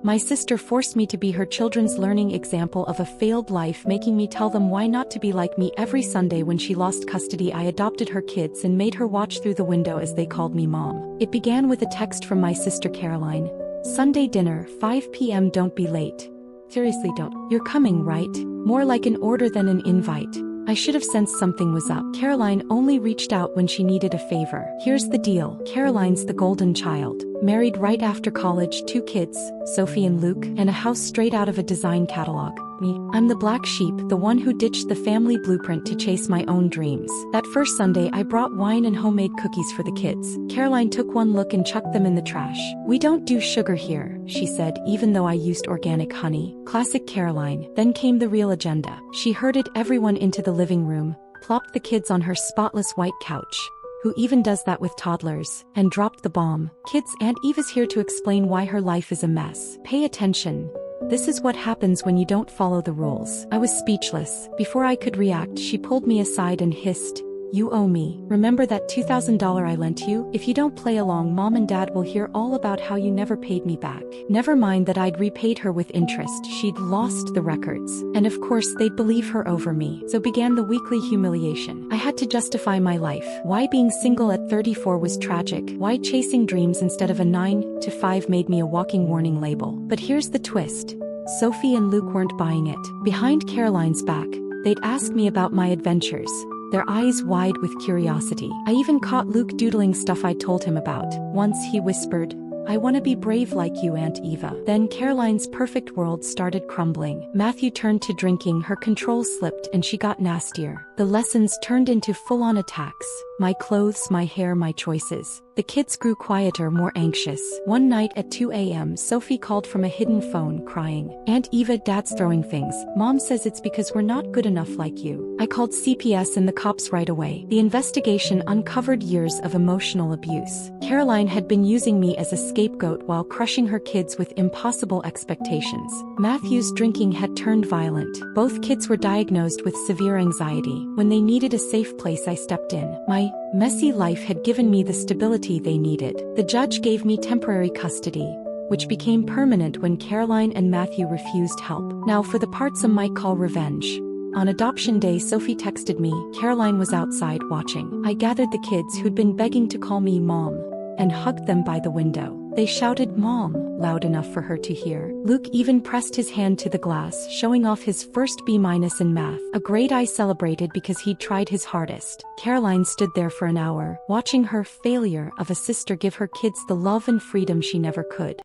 My sister forced me to be her children's learning example of a failed life, making me tell them why not to be like me. Every Sunday when she lost custody, I adopted her kids and made her watch through the window as they called me mom. It began with a text from my sister Caroline. Sunday dinner, 5 p.m. Don't be late. Seriously, don't. You're coming, right? More like an order than an invite. I should have sensed something was up. Caroline only reached out when she needed a favor. Here's the deal. Caroline's the golden child. Married right after college, 2 kids, Sophie and Luke, and a house straight out of a design catalog. Me. I'm the black sheep, the one who ditched the family blueprint to chase my own dreams. That first Sunday, I brought wine and homemade cookies for the kids. Caroline took one look and chucked them in the trash. We don't do sugar here, she said, even though I used organic honey. Classic Caroline. Then came the real agenda. She herded everyone into the living room, plopped the kids on her spotless white couch. Who even does that with toddlers? And dropped the bomb. Kids, Aunt Eva's here to explain why her life is a mess. Pay attention. This is what happens when you don't follow the rules. I was speechless. Before I could react, she pulled me aside and hissed, "You owe me. Remember that $2,000 I lent you? If you don't play along, Mom and Dad will hear all about how you never paid me back." Never mind that I'd repaid her with interest. She'd lost the records. And of course they'd believe her over me. So began the weekly humiliation. I had to justify my life. Why being single at 34 was tragic. Why chasing dreams instead of a 9 to 5 made me a walking warning label. But here's the twist. Sophie and Luke weren't buying it. Behind Caroline's back, they'd ask me about my adventures, their eyes wide with curiosity. I even caught Luke doodling stuff I told him about. Once he whispered, "I want to be brave like you, Aunt Eva." Then Caroline's perfect world started crumbling. Matthew turned to drinking, her control slipped, and she got nastier. The lessons turned into full-on attacks. My clothes, my hair, my choices. The kids grew quieter, more anxious. One night at 2 a.m., Sophie called from a hidden phone, crying, "Aunt Eva, Dad's throwing things. Mom says it's because we're not good enough like you." I called CPS and the cops right away. The investigation uncovered years of emotional abuse. Caroline had been using me as a scapegoat while crushing her kids with impossible expectations. Matthew's drinking had turned violent. Both kids were diagnosed with severe anxiety. When they needed a safe place, I stepped in. My messy life had given me the stability they needed. The judge gave me temporary custody, which became permanent when Caroline and Matthew refused help. Now for the part some might call revenge. On adoption day, Sophie texted me. Caroline was outside watching. I gathered the kids who'd been begging to call me Mom and hugged them by the window. They shouted "Mom" loud enough for her to hear. Luke even pressed his hand to the glass, showing off his first B- in math, a grade I celebrated because he'd tried his hardest. Caroline stood there for an hour, watching her failure of a sister give her kids the love and freedom she never could.